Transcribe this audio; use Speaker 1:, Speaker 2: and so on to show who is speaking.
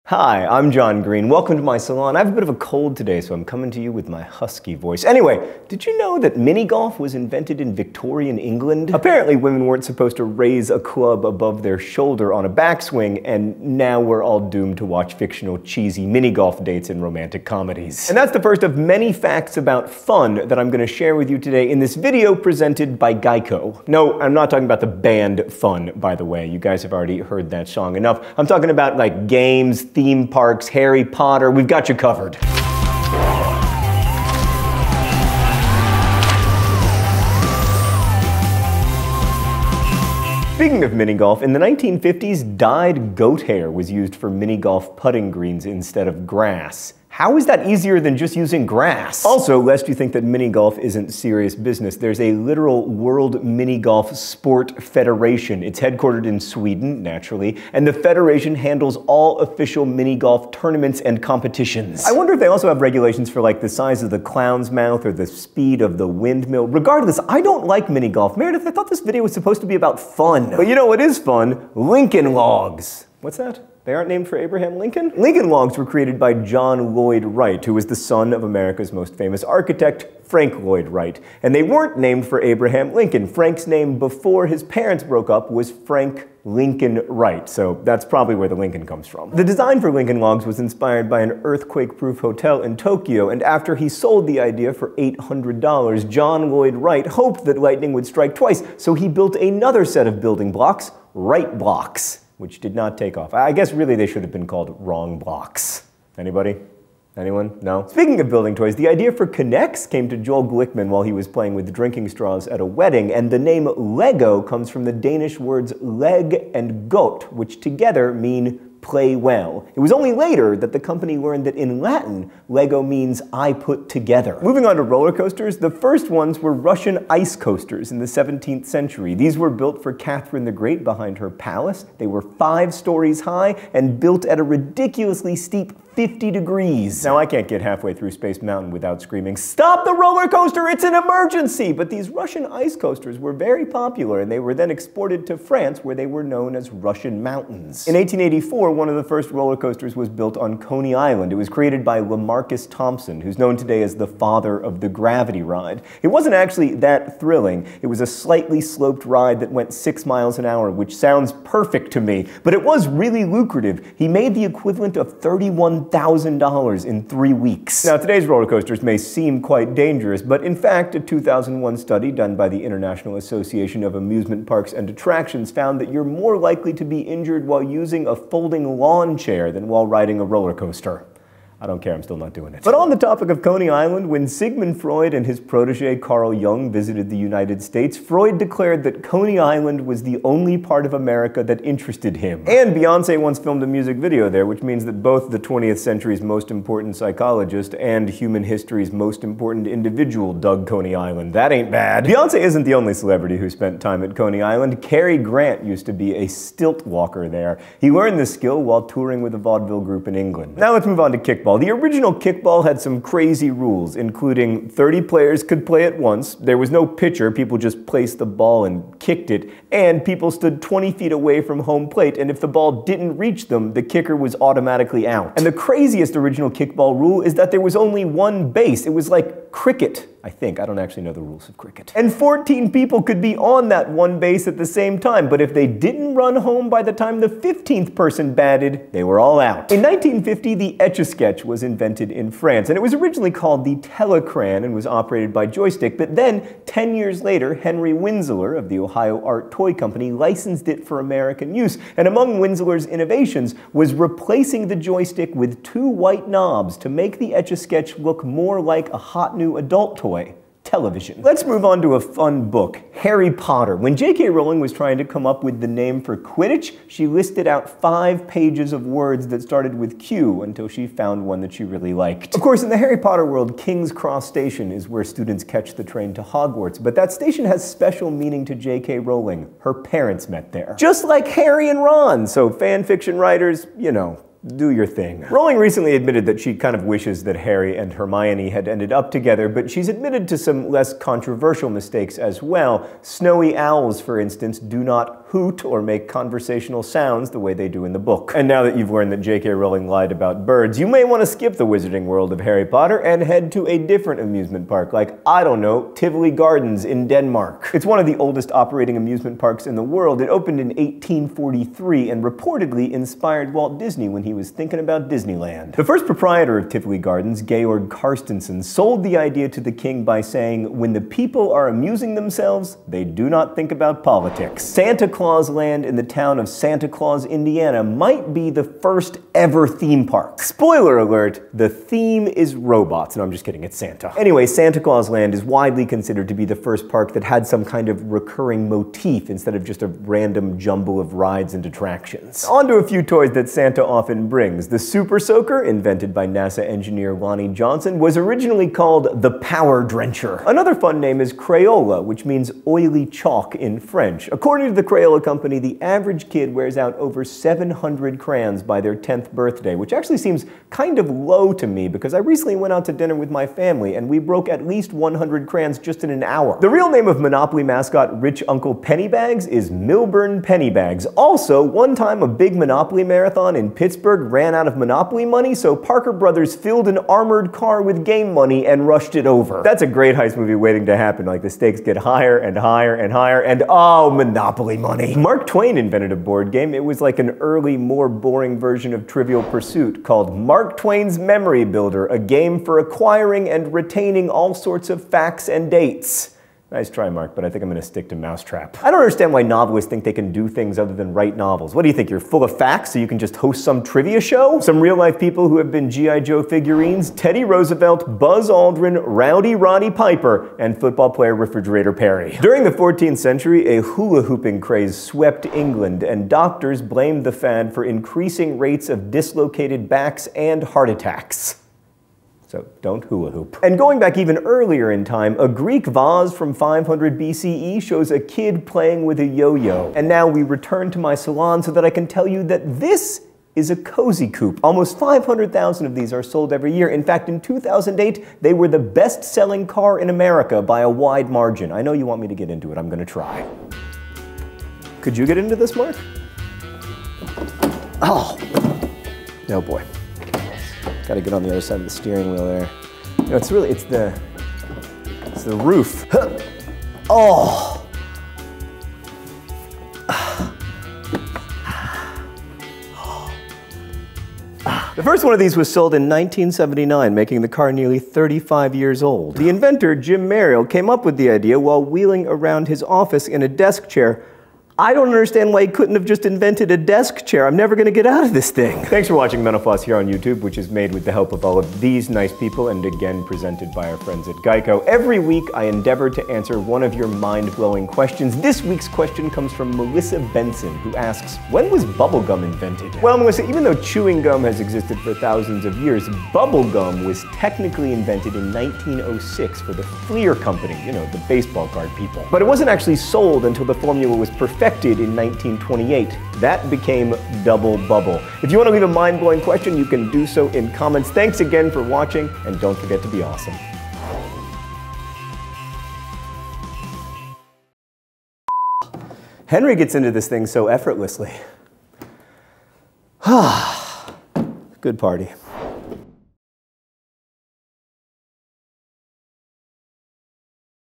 Speaker 1: Hi, I'm John Green. Welcome to my salon. I have a bit of a cold today, so I'm coming to you with my husky voice. Anyway, did you know that mini golf was invented in Victorian England? Apparently, women weren't supposed to raise a club above their shoulder on a backswing, and now we're all doomed to watch fictional, cheesy mini golf dates in romantic comedies. And that's the first of many facts about fun that I'm going to share with you today in this video presented by Geico. No, I'm not talking about the band Fun, by the way. You guys have already heard that song enough. I'm talking about like games, theme parks, Harry Potter, we've got you covered. Speaking of mini golf, in the 1950s, dyed goat hair was used for mini golf putting greens instead of grass. How is that easier than just using grass? Also, lest you think that mini golf isn't serious business, there's a literal World Mini Golf Sport Federation. It's headquartered in Sweden, naturally, and the federation handles all official mini golf tournaments and competitions. I wonder if they also have regulations for like the size of the clown's mouth or the speed of the windmill. Regardless, I don't like mini golf. Meredith, I thought this video was supposed to be about fun. But you know what is fun? Lincoln Logs. What's that? They aren't named for Abraham Lincoln? Lincoln Logs were created by John Lloyd Wright, who was the son of America's most famous architect, Frank Lloyd Wright. And they weren't named for Abraham Lincoln. Frank's name before his parents broke up was Frank Lincoln Wright, so that's probably where the Lincoln comes from. The design for Lincoln Logs was inspired by an earthquake-proof hotel in Tokyo, and after he sold the idea for $800, John Lloyd Wright hoped that lightning would strike twice, so he built another set of building blocks, Wright blocks, which did not take off. I guess really they should have been called wrong blocks. Anybody? Anyone? No? Speaking of building toys, the idea for K'NEX came to Joel Glickman while he was playing with drinking straws at a wedding, and the name Lego comes from the Danish words leg and goat, which together mean play well. It was only later that the company learned that in Latin, Lego means I put together. Moving on to roller coasters, the first ones were Russian ice coasters in the 17th century. These were built for Catherine the Great behind her palace. They were 5 stories high and built at a ridiculously steep 50 degrees. Now, I can't get halfway through Space Mountain without screaming, "Stop the roller coaster, it's an emergency!" But these Russian ice coasters were very popular, and they were then exported to France, where they were known as Russian mountains. In 1884, one of the first roller coasters was built on Coney Island. It was created by Lamarcus Thompson, who's known today as the father of the gravity ride. It wasn't actually that thrilling. It was a slightly sloped ride that went 6 miles an hour, which sounds perfect to me, but it was really lucrative. He made the equivalent of $31,000 in 3 weeks. Now, today's roller coasters may seem quite dangerous, but in fact, a 2001 study done by the International Association of Amusement Parks and Attractions found that you're more likely to be injured while using a folding lawn chair than while riding a roller coaster. I don't care, I'm still not doing it. But on the topic of Coney Island, when Sigmund Freud and his protege Carl Jung visited the United States, Freud declared that Coney Island was the only part of America that interested him. And Beyoncé once filmed a music video there, which means that both the 20th century's most important psychologist and human history's most important individual dug Coney Island. That ain't bad. Beyoncé isn't the only celebrity who spent time at Coney Island. Cary Grant used to be a stilt walker there. He learned this skill while touring with a vaudeville group in England. Now let's move on to kickball. The original kickball had some crazy rules, including 30 players could play at once, there was no pitcher, people just placed the ball and kicked it, and people stood 20 feet away from home plate, and if the ball didn't reach them, the kicker was automatically out. And the craziest original kickball rule is that there was only one base. It was like cricket, I think. I don't actually know the rules of cricket. And 14 people could be on that one base at the same time, but if they didn't run home by the time the 15th person batted, they were all out. In 1950, the Etch-a-Sketch was invented in France, and it was originally called the Telecran and was operated by joystick, but then, 10 years later, Henry Winslow of the Ohio Art Toy Company licensed it for American use, and among Winslow's innovations was replacing the joystick with 2 white knobs to make the Etch-a-Sketch look more like a hot new adult toy. Television. Let's move on to a fun book, Harry Potter. When J.K. Rowling was trying to come up with the name for Quidditch, she listed out 5 pages of words that started with Q until she found one that she really liked. Of course, in the Harry Potter world, King's Cross Station is where students catch the train to Hogwarts, but that station has special meaning to J.K. Rowling. Her parents met there. Just like Harry and Ron, so fan fiction writers, you know, do your thing. Rowling recently admitted that she kind of wishes that Harry and Hermione had ended up together, but she's admitted to some less controversial mistakes as well. Snowy owls, for instance, do not hoot or make conversational sounds the way they do in the book. And now that you've learned that J.K. Rowling lied about birds, you may want to skip the Wizarding World of Harry Potter and head to a different amusement park, like, I don't know, Tivoli Gardens in Denmark. It's one of the oldest operating amusement parks in the world. It opened in 1843 and reportedly inspired Walt Disney when he was thinking about Disneyland. The first proprietor of Tivoli Gardens, Georg Carstensen, sold the idea to the king by saying, when the people are amusing themselves, they do not think about politics. Santa Claus Land in the town of Santa Claus, Indiana might be the first ever theme park. Spoiler alert, the theme is robots. No, I'm just kidding, it's Santa. Anyway, Santa Claus Land is widely considered to be the first park that had some kind of recurring motif instead of just a random jumble of rides and attractions. On to a few toys that Santa often brings. The Super Soaker, invented by NASA engineer Lonnie Johnson, was originally called the Power Drencher. Another fun name is Crayola, which means oily chalk in French. According to the Crayola company, the average kid wears out over 700 crayons by their 10th birthday, which actually seems kind of low to me because I recently went out to dinner with my family and we broke at least 100 crayons just in an hour. The real name of Monopoly mascot Rich Uncle Pennybags is Milburn Pennybags. Also, one time a big Monopoly marathon in Pittsburgh ran out of Monopoly money, so Parker Brothers filled an armored car with game money and rushed it over. That's a great heist movie waiting to happen. Like, the stakes get higher and higher and higher, and oh, Monopoly money. Mark Twain invented a board game. It was like an early, more boring version of Trivial Pursuit called Mark Twain's Memory Builder, a game for acquiring and retaining all sorts of facts and dates. Nice try, Mark, but I think I'm going to stick to Mousetrap. I don't understand why novelists think they can do things other than write novels. What do you think, you're full of facts so you can just host some trivia show? Some real-life people who have been G.I. Joe figurines, Teddy Roosevelt, Buzz Aldrin, Rowdy Roddy Piper, and football player Refrigerator Perry. During the 14th century, a hula hooping craze swept England, and doctors blamed the fad for increasing rates of dislocated backs and heart attacks. So don't hula hoop. And going back even earlier in time, a Greek vase from 500 BCE shows a kid playing with a yo-yo. And now we return to my salon so that I can tell you that this is a Cozy Coupe. Almost 500,000 of these are sold every year. In fact, in 2008, they were the best-selling car in America by a wide margin. I know you want me to get into it. I'm gonna try. Could you get into this, Mark? Oh, no boy. Got to get on the other side of the steering wheel there. You know, it's the roof. Oh. The first one of these was sold in 1979, making the car nearly 35 years old. The inventor, Jim Merrill, came up with the idea while wheeling around his office in a desk chair. I don't understand why he couldn't have just invented a desk chair. I'm never gonna get out of this thing. Thanks for watching Mental Floss here on YouTube, which is made with the help of all of these nice people and again presented by our friends at Geico. Every week I endeavor to answer one of your mind-blowing questions. This week's question comes from Melissa Benson, who asks, when was bubblegum invented? Well, Melissa, even though chewing gum has existed for thousands of years, bubblegum was technically invented in 1906 for the Fleer Company, you know, the baseball card people. But it wasn't actually sold until the formula was perfected in 1928. That became Double Bubble. If you want to leave a mind-blowing question, you can do so in comments. Thanks again for watching, and don't forget to be awesome. Henry gets into this thing so effortlessly. Good party.